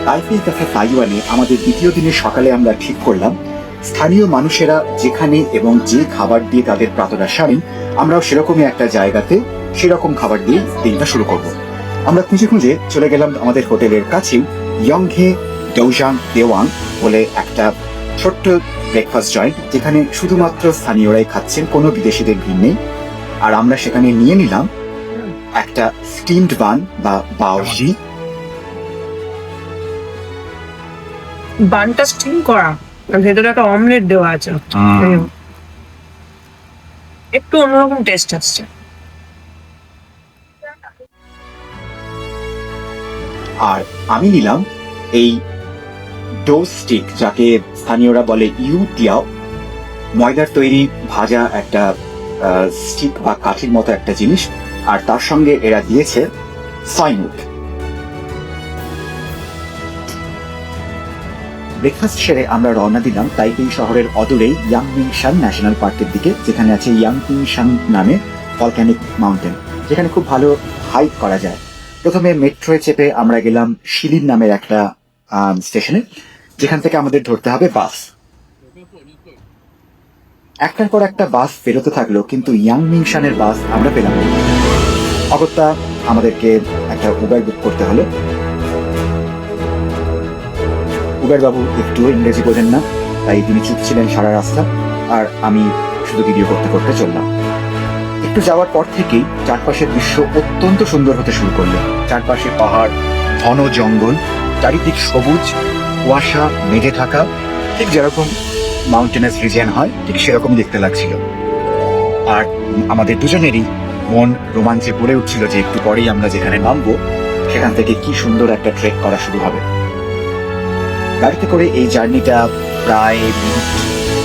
Taipei cafe তাইওয়ানে আমাদের দ্বিতীয় দিনের সকালে আমরা ঠিক করলাম স্থানীয় মানুষেরা যেখানে এবং যে খাবার দিয়ে তাদের প্রাতরা সারেন, আমরাও সেরকমই একটা জায়গাতে সেরকম খাবার দিয়ে দিনটা শুরু করব। আমরা খুঁজে খুঁজে চলে গেলাম আমাদের হোটেলের কাছেই ইয়ংঘে ডৌজাং দেওয়াং বলে একটা ছোট্ট ব্রেকফাস্ট জয়েন্ট, যেখানে শুধুমাত্র স্থানীয়রাই খাচ্ছেন, কোনো বিদেশিদের ভিড় নেই। আর আমরা সেখানে নিয়ে নিলাম একটা স্টিমড বান বা বাওজি। বানটা স্টিম করা আর ভেতরে একটা অমলেট দেওয়া আছে, একটু অন্যরকম টেস্ট আসছে। আর আমি নিলাম এই ডো স্টিক, যাকে স্থানীয়রা বলে ইউ তিয়াও, ময়দার তৈরি ভাজা একটা স্টিক বা কাঠির মতো একটা জিনিস। আর তার সঙ্গে এরা দিয়েছে সয়মুখ। ব্রেকফাস্ট সেরে আমরা রওনা দিলাম তাইপেই শহরের অদূরেই ইয়াংমিংশান ন্যাশনাল পার্কের দিকে, যেখানে আছে ইয়াংমিংশান নামে ভলক্যানিক মাউন্টেন, যেখানে খুব ভালো হাইক করা যায়। প্রথমে মেট্রোয় চেপে আমরা গেলাম শিলিন নামের একটা স্টেশনে, যেখান থেকে আমাদের ধরতে হবে বাস। একটার পর একটা বাস বেরোতে থাকলো, কিন্তু ইয়াংমিংশানের বাস আমরা পেলাম না। অগত্যা আমাদেরকে একটা উবার বুক করতে হলো। উবার বাবু একটু ইংরেজি বোঝেন না, তাই তিনি চুপ ছিলেন সারা রাস্তা, আর আমি শুধু ভিডিও করতে করতে চললাম। একটু যাওয়ার পর থেকেই চারপাশের দৃশ্য অত্যন্ত সুন্দর হতে শুরু করলো। চারপাশে পাহাড়, ঘন জঙ্গল, চারিদিক সবুজ, কুয়াশা মেঘে থাকা, ঠিক যেরকম মাউন্টেনাস রিজিয়ন হয় ঠিক সেরকমই দেখতে লাগছিল। আর আমাদের দুজনেরই মন রোমাঞ্চে ভরে উঠছিল যে একটু পরেই আমরা যেখানে নামবো সেখান থেকে কি সুন্দর একটা ট্রেক করা শুরু হবে। গাড়িতে করে এই জার্নিটা প্রায়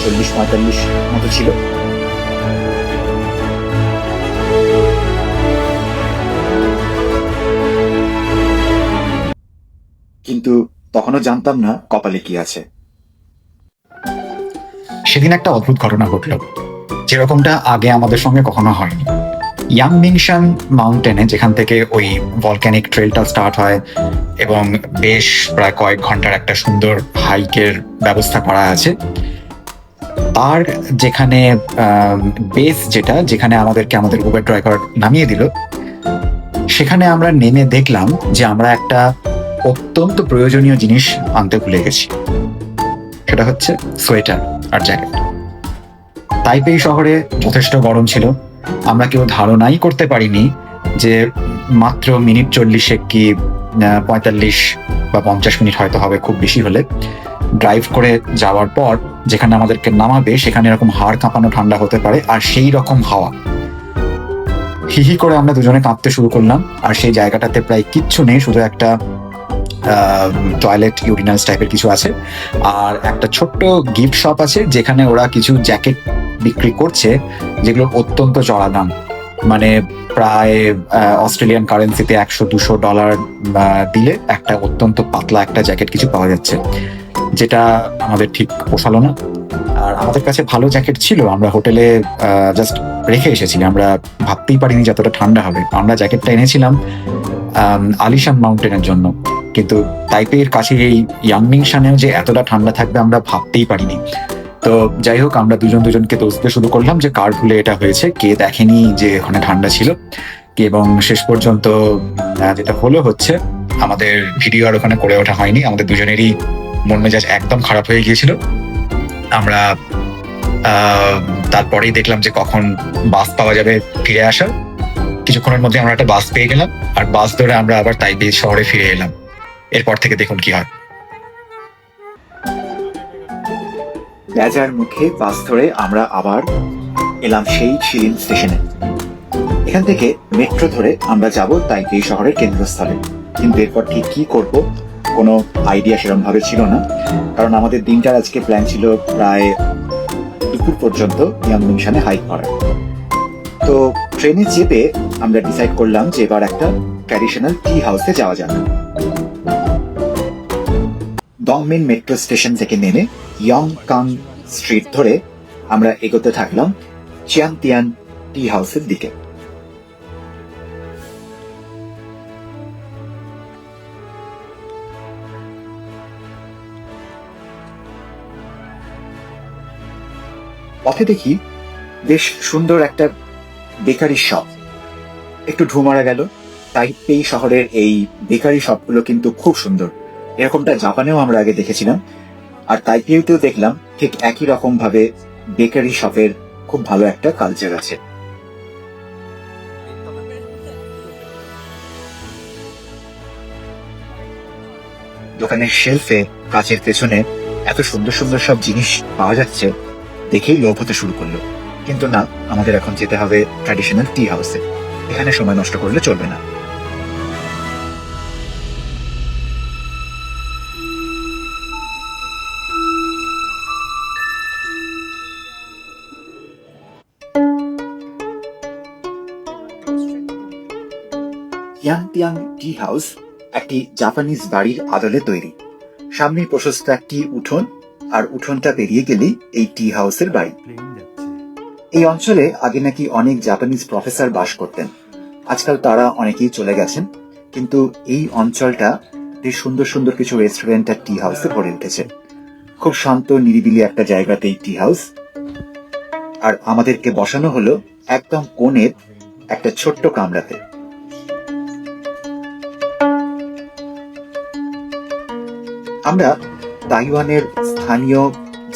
40-45 মতো ছিল। কিন্তু তখনও জানতাম না কপালে কি আছে। সেদিন একটা অদ্ভুত ঘটনা ঘটল, যেরকমটা আগে আমাদের সঙ্গে কখনো হয়নি। ইয়াংমিংশান মাউন্টেনে, যেখান থেকে ওই ভলক্যানিক ট্রেলটা স্টার্ট হয় এবং বেশ প্রায় কয়েক ঘন্টার একটা সুন্দর হাইকের ব্যবস্থা করা আছে, তার যেখানে বেস যেখানে আমাদেরকে আমাদের উবের ড্রাইভার নামিয়ে দিল, সেখানে আমরা নেমে দেখলাম যে আমরা একটা অত্যন্ত প্রয়োজনীয় জিনিস আনতে ভুলে গেছি। সেটা হচ্ছে সোয়েটার আর জ্যাকেট। তাইপেই শহরে যথেষ্ট গরম ছিল। আমরা কেউ ধারণাই করতে পারিনি যে মাত্র মিনিট 40 কি 45 বা 50 মিনিট হয়তো হবে খুব বেশি হলে, ড্রাইভ করে যাওয়ার পর যেখানে আমাদেরকে নামাবে সেখানে এরকম হাড় কাঁপানো ঠান্ডা হতে পারে, আর সেই রকম হাওয়া। হিহি করে আমরা দুজনে কাঁপতে শুরু করলাম। আর সেই জায়গাটাতে প্রায় কিচ্ছু নেই, শুধু একটা টয়লেট ইউরিনালস টাইপের কিছু আছে, আর একটা ছোট্ট গিফট শপ আছে যেখানে ওরা কিছু জ্যাকেট বিক্রি করছে, যেগুলো অত্যন্ত চড়া দাম, মানে প্রায় অস্ট্রেলিয়ান কারেন্সিতে $100-200 দিলে একটা অত্যন্ত পাতলা একটা জ্যাকেট কিছু পাওয়া যাচ্ছে, যেটা আমাদের ঠিক পোষালো না। আর আমাদের কাছে ভালো জ্যাকেট ছিল, আমরা হোটেলে জাস্ট রেখে এসেছি, আমরা ভাবতেই পারিনি যতটা ঠান্ডা হবে। আমরা জ্যাকেটটা এনেছিলাম আলিশান মাউন্টেনের জন্য, কিন্তু তাইপের কাছে এই ইয়াংমিংশানেও যে এতটা ঠান্ডা থাকবে আমরা ভাবতেই পারিনি। তো যাই হোক, আমরা দুজনকে দোষতে শুরু করলাম যে কার ভুলে এটা হয়েছে, কে দেখেনি যে ওখানে ঠান্ডা ছিল। এবং শেষ পর্যন্ত যেটা হচ্ছে আমাদের ভিডিও আর ওখানে করে ওঠা হয়নি। আমাদের দুজনেরই মন মেজাজ একদম খারাপ হয়ে গিয়েছিল। আমরা তারপরেই দেখলাম যে কখন বাস পাওয়া যাবে ফিরে আসার। কিছুক্ষণের মধ্যে আমরা একটা বাস পেয়ে গেলাম, আর বাস ধরে আমরা আবার তাইপে শহরে ফিরে এলাম। এরপর থেকে দেখুন কি হয়। রাজার মুখে বাস ধরে আমরা আবার এলাম সেই শিলিন স্টেশনে। এখান থেকে মেট্রো ধরে আমরা যাব তাইপেই শহরের কেন্দ্রস্থলে। কিন্তু এরপর ঠিক কি করব কোনো আইডিয়া সেরকম ভাবে ছিল না, কারণ আমাদের দিনটার আজকে প্ল্যান ছিল প্রায় দুপুর পর্যন্ত ইয়াংমিংশানে হাইক করা। তো ট্রেনে চেপে আমরা ডিসাইড করলাম যে এবার একটা ট্র্যাডিশনাল টি হাউসে যাওয়া যাবে। দংমিন মেট্রো স্টেশন থেকে নেমে ইয়ংকাং স্ট্রিট ধরে আমরা এগোতে থাকলাম চিয়াংতিয়ান টি হাউসের দিকে। পথে দেখি বেশ সুন্দর একটা বেকারি শপ। একটু ঢু মারা গেল। তাইপেই শহরের এই বেকারি শপগুলো কিন্তু খুব সুন্দর। এরকমটা জাপানেও আমরা আগে দেখেছিলাম, আর তাইপেতেও দেখলাম ঠিক একই রকম ভাবে বেকারি শপের খুব ভালো একটা কালচার আছে। দোকানের শেলফে কাচের পেছনে এত সুন্দর সুন্দর সব জিনিস পাওয়া যাচ্ছে, দেখেই লোভ হতে শুরু করলো। কিন্তু না, আমাদের এখন যেতে হবে ট্র্যাডিশনাল টি হাউসে। এখানে সময় নষ্ট করলে চলবে না। ইয়াংতিয়াং টি হাউস একটি জাপানিজ বাড়ির আদলে তৈরি। সামনে প্রশস্ত একটি উঠোন, আর উঠোনটা পেরিয়ে গেলেই এই টি হাউসের বাড়ি। এই অঞ্চলে আগে নাকি অনেক জাপানিজ প্রফেসর বাস করতেন। আজকাল তারা অনেকেই চলে গেছেন, কিন্তু এই অঞ্চলটা বেশ সুন্দর সুন্দর কিছু রেস্টুরেন্ট আর টি হাউসে ভরে উঠেছে। খুব শান্ত নিরিবিলি একটা জায়গাতে এই টি হাউস। আর আমাদেরকে বসানো হলো একদম কোণের একটা ছোট্ট কামরাতে। আমরা তাইওয়ানের স্থানীয়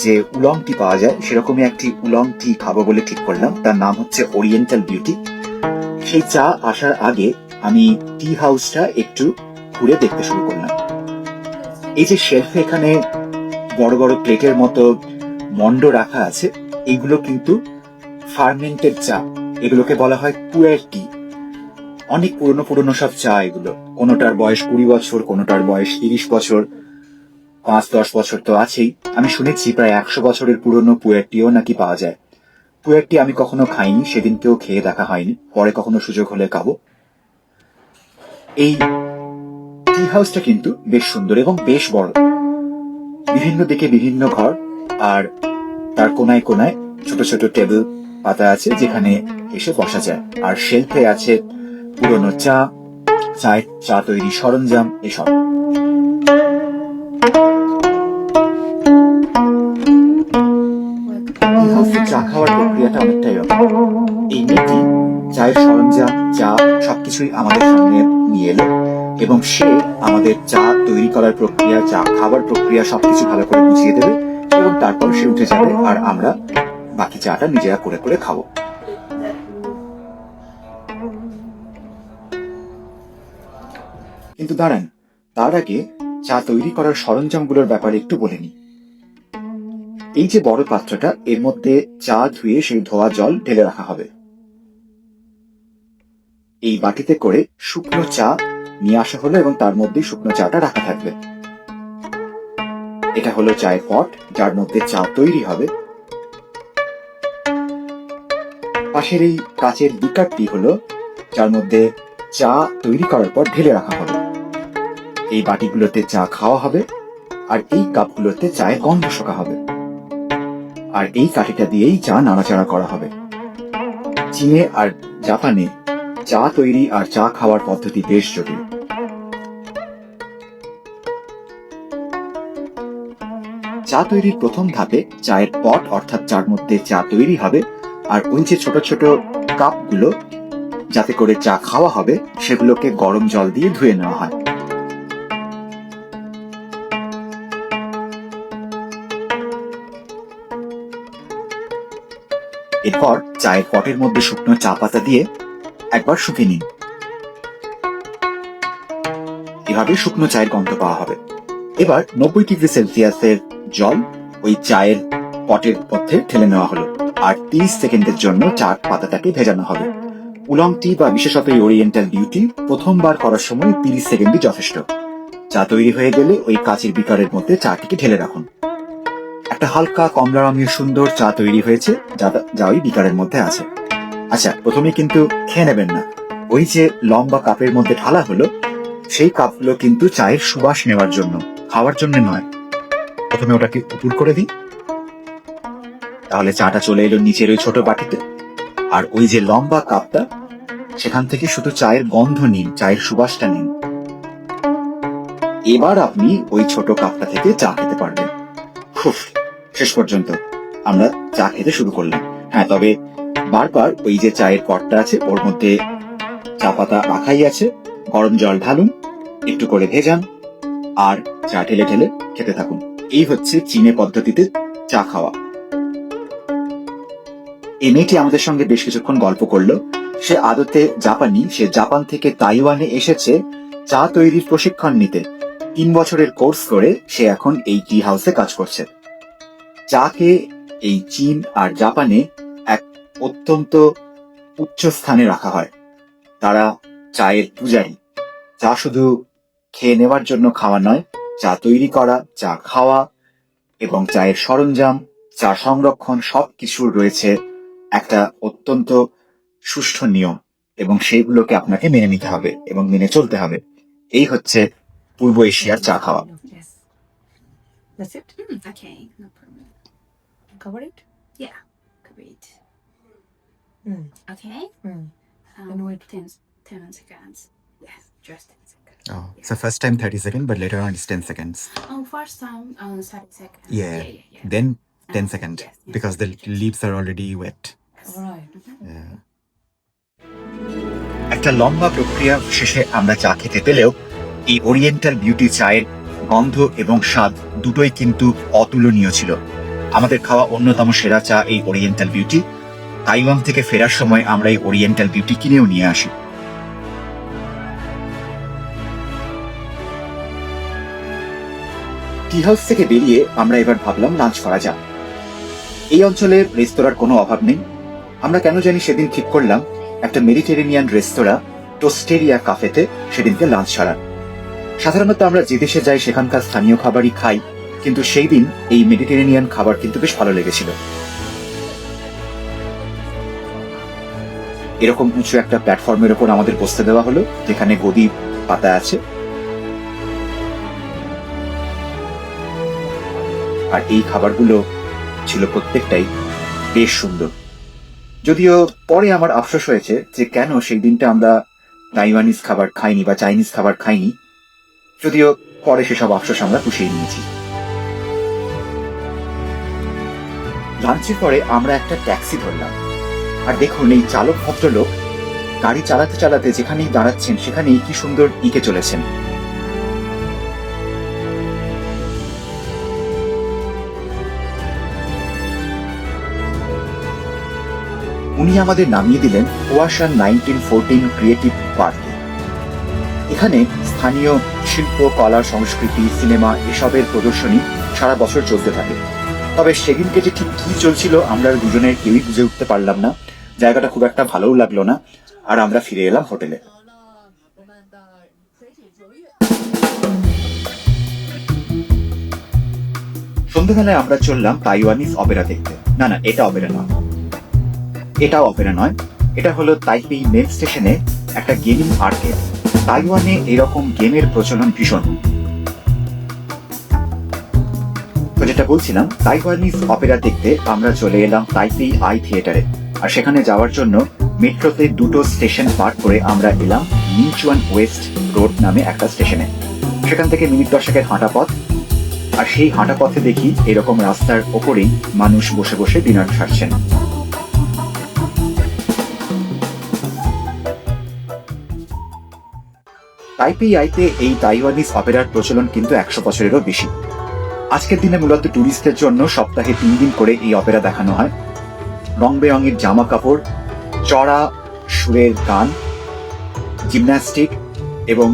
যে উলং টি পাওয়া যায় সেরকমই একটি উলং টি খাবো বলে ঠিক করলাম। তার নাম হচ্ছে ওরিয়েন্টাল বিউটি। সেই চা আসার আগে আমি টি হাউসটা একটু ঘুরে দেখতে শুরু করলাম। এই যে শেলফে এখানে বড় বড় প্লেটের মতো মন্ড রাখা আছে, এগুলো কিন্তু ফার্মেন্টেড চা। এগুলোকে বলা হয় পুয়ার টি। অনেক পুরনো পুরনো সব চা এগুলো। কোনোটার বয়স 20 বছর, কোনোটার বয়স 30 বছর, 5-10 বছর তো আছেই। আমি শুনেছি প্রায় 100 বছরের পুরনো পুয়ারটিও নাকি পাওয়া যায়। পুয়ারটি আমি কখনো খাইনি, সেদিনকেও খেয়ে দেখা হয়নি, পরে কখনো সুযোগ হলে খাবো। এই টি হাউসটা কিন্তু বেশ সুন্দর এবং বেশ বড়। বিভিন্ন দিকে বিভিন্ন ঘর, আর তার কোনায় কোনায় ছোট ছোট টেবিল পাতা আছে যেখানে এসে বসা যায়। আর শেলফে আছে পুরনো চা তৈরি সরঞ্জাম এসব। চা খাওয়ার প্রক্রিয়াটা অনেকটাই এই মেয়েটি চায়ের সরঞ্জাম, চা সবকিছুই আমাদের সামনে নিয়ে এলো এবং সে আমাদের চা তৈরি করার প্রক্রিয়া, চা খাবার প্রক্রিয়া সবকিছু ভালো করে বুঝিয়ে দেবে এবং তারপর সে উঠে যাবে আর আমরা বাকি চাটা নিজেরা করে করে খাবো। কিন্তু দাঁড়ান, তার আগে চা তৈরি করার সরঞ্জামগুলোর ব্যাপারে একটু বলে নিই। এই যে বড় পাত্রটা, এর মধ্যে চা ধুয়ে সেই ধোয়া জল ঢেলে রাখা হবে। এই বাটিতে করে শুকনো চা নিয়ে আসা হলো এবং তার মধ্যে শুকনো চাটা রাখা থাকবে। এটা হলো চায়ের পট, যার মধ্যে চা তৈরি হবে। পাশের এই কাচের বিকারটি হলো যার মধ্যে চা তৈরি করার পর ঢেলে রাখা হবে। এই বাটিগুলোতে চা খাওয়া হবে, আর এই কাপগুলোতে চায়ের গন্ধ শোকা হবে। আর এই কাঠিটা দিয়েই চা নাড়াচাড়া করা হবে। চীনে আর জাপানে চা তৈরি আর চা খাওয়ার পদ্ধতি বেশ জটিল। চা তৈরির প্রথম ধাপে চায়ের পট, অর্থাৎ যার মধ্যে চা তৈরি হবে, আর ওই যে ছোট ছোট কাপগুলো যাতে করে চা খাওয়া হবে, সেগুলোকে গরম জল দিয়ে ধুয়ে নেওয়া হয়। এরপর চায়ের পটের মধ্যে শুকনো চা পাতা দিয়ে একবার শুকিয়ে নিন। এভাবে শুকনো চায়ের গন্ধ পাওয়া হবে। এবার 90 ডিগ্রি সেলসিয়াসের জল ওই চায়ের পটের মধ্যে ঢেলে নেওয়া হলো, আর 30 সেকেন্ডের জন্য চা পাতাটাকে ভেজানো হবে। উলং টি বা বিশেষত ওরিয়েন্টাল বিউটি প্রথমবার করার সময় 30 সেকেন্ডই যথেষ্ট। চা তৈরি হয়ে গেলে ওই কাচের বিকারের মধ্যে চাটিকে ঢেলে রাখুন। একটা হালকা কমলা রঙের সুন্দর চা তৈরি হয়েছে, যা ওই বিকারের মধ্যে আছে। আচ্ছা, প্রথমে কিন্তু খেয়ে নেবেন না। ওই যে লম্বা কাপের মধ্যে ঢালা হলো, সেই কাপগুলো কিন্তু চায়ের সুবাস নেওয়ার জন্য, খাওয়ার জন্য নয়। প্রথমে ওটাকে উপুর করে দিই, তাহলে চাটা চলে এলো নিচের ওই ছোট বাটিতে। আর ওই যে লম্বা কাপটা, সেখান থেকে শুধু চায়ের গন্ধ নিন, চায়ের সুবাসটা নিন। এবার আপনি ওই ছোট কাপটা থেকে চা খেতে পারবেন। খুব শেষ পর্যন্ত আমরা চা খেতে শুরু করলাম। হ্যাঁ, তবে বারবার ওই যে চায়ের কটটা আছে ওর মধ্যে চা পাতা রাখাই আছে, গরম জল ঢালুন, একটু করে ভেজান, আর চা ঢেলে ঢেলে খেতে থাকুন। এই হচ্ছে চীনে পদ্ধতিতে চা খাওয়া। এই মেয়েটি আমাদের সঙ্গে বেশ কিছুক্ষণ গল্প করলো। সে আদতে জাপানি, সে জাপান থেকে তাইওয়ানে এসেছে চা তৈরির প্রশিক্ষণ নিতে। 3 বছরের কোর্স করে সে এখন এই টি হাউসে কাজ করছে। চাকে এই চীন আর জাপানে এক অত্যন্ত উচ্চ স্থানে রাখা হয়। তারা চায়ের পূজারী। চা শুধু খেয়ে নেওয়ার জন্য খাওয়া নয়, চা তৈরি করা, চা খাওয়া এবং চায়ের সরঞ্জাম, চা সংরক্ষণ সবকিছুর রয়েছে একটা অত্যন্ত সুষ্ঠু নিয়ম, এবং সেইগুলোকে আপনাকে মেনে নিতে হবে এবং মেনে চলতে হবে। এই হচ্ছে পূর্ব এশিয়ার চা খাওয়া। Yes. That's it. Okay, no problem. Cover it. Yeah, great. Mm. Okay. And wait. 10 seconds. Yes, just 10 seconds. Oh, so first time 30 seconds, but later on it's 10 seconds. Oh, first time 30 seconds. Yeah. yeah. Then 10 seconds, yes, yes. because the leaves are already wet. Right. Yeah. একটা লম্বা প্রক্রিয়া শেষে আমরা চা খেতে পেলেও এই oriental beauty চায়ের গন্ধ এবং স্বাদ দুটোই কিন্তু অতুলনীয় ছিল। আমাদের খাওয়া অন্যতম সেরা চা এই ওরিয়েন্টাল বিউটি। তাইওয়ান থেকে ফেরার সময় আমরা এই ওরিয়েন্টাল বিউটি কিনেও নিয়ে আসি। টি হাউস থেকে বেরিয়ে আমরা এবার ভাবলাম লাঞ্চ করা যাক। এই অঞ্চলে রেস্তোরাঁর কোনো অভাব নেই। আমরা কেন জানি সেদিন ঠিক করলাম একটা মেডিটেরেনিয়ান রেস্তোরাঁ টোস্টেরিয়া কাফেতে সেদিনকে লাঞ্চ ছাড়া। সাধারণত আমরা যে দেশে যাই সেখানকার স্থানীয় খাবারই খাই, কিন্তু সেই দিন এই মেডিটেরেনিয়ান খাবার কিন্তু বেশ ভালো লেগেছিল। এরকম উঁচু একটা প্ল্যাটফর্মের ওপর আমাদের বসতে দেওয়া হলো, যেখানে গদি পাতা আছে, আর এই খাবারগুলো ছিল প্রত্যেকটাই বেশ সুন্দর। যদিও পরে আমার আফসোস হয়েছে যে কেন সেই দিনটা আমরা তাইওয়ানিজ খাবার খাইনি বা চাইনিজ খাবার খাইনি, যদিও পরে সেসব আফসোস আমরা পুষিয়ে নিয়েছি। লাঞ্চের পরে আমরা একটা ট্যাক্সি ধরলাম, আর দেখুন এই চালক ভদ্রলোক গাড়ি চালাতে চালাতে যেখানেই দাঁড়াচ্ছেন সেখানেই কি সুন্দর ইকে চলেছেন। উনি আমাদের নামিয়ে দিলেন ওয়াশান 1914 ক্রিয়েটিভ পার্কে। এখানে স্থানীয় শিল্প, কলা, সংস্কৃতি, সিনেমা এসবের প্রদর্শনী সারা বছর চলতে থাকে। তবে সেদিনকে যে ঠিক কি চলছিল আমরা দুজনের কেউই বুঝে উঠতে পারলাম না। জায়গাটা খুব একটা ভালোও লাগলো না, আর আমরা ফিরে এলাম হোটেলে। সন্ধ্যাবেলায় আমরা চললাম তাইওয়ানিজ অপেরা দেখতে। না, এটা অপেরা নয়, এটাও অপেরা নয়, এটা হলো তাইপেই মেন স্টেশনে একটা গেমিং আর্কেড। তাইওয়ানে এরকম গেমের প্রচলন ভীষণ। তো যেটা বলছিলাম, তাইওয়ানিজ অপেরা দেখতে আমরা চলে এলাম তাইপেই আই থিয়েটারে। আর সেখানে যাওয়ার জন্য মেট্রোতে 2টো স্টেশন পার করে আমরা এলাম মিনচুয়ান ওয়েস্ট রোড নামে একটা স্টেশনে। সেখান থেকে মিনিট 10 হাঁটা পথ, আর সেই হাঁটা পথে দেখি এরকম রাস্তার ওপরেই মানুষ বসে বসে ডিনার সারছেন। তাইপেই আইতে এই তাইওয়ানিজ অপেরার প্রচলন কিন্তু 100 বছরেরও বেশি। আজকের দিনে মূলত টুরিস্টদের জন্য সপ্তাহে 3 দিন করে এই অপেরা দেখানো হয়। রং বেরঙের জামা কাপড়, চড়া সুরের গান, জিমন্যাস্টিক এবং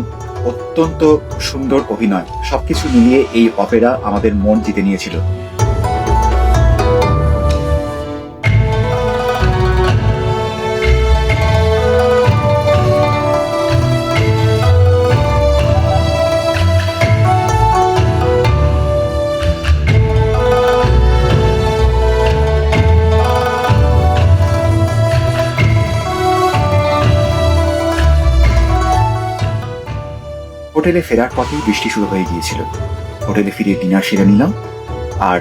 অত্যন্ত সুন্দর অভিনয়, সবকিছু মিলিয়ে এই অপেরা আমাদের মন জিতে নিয়েছিল। হোটেলে ফেরার পথেই বৃষ্টি শুরু হয়ে গিয়েছিল। হোটেলে ফিরে ডিনার সেরে নিলাম, আর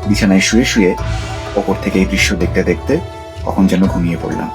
বিছানায় শুয়ে শুয়ে ওপর থেকে এই দৃশ্য দেখতে দেখতে কখন যেন ঘুমিয়ে পড়লাম।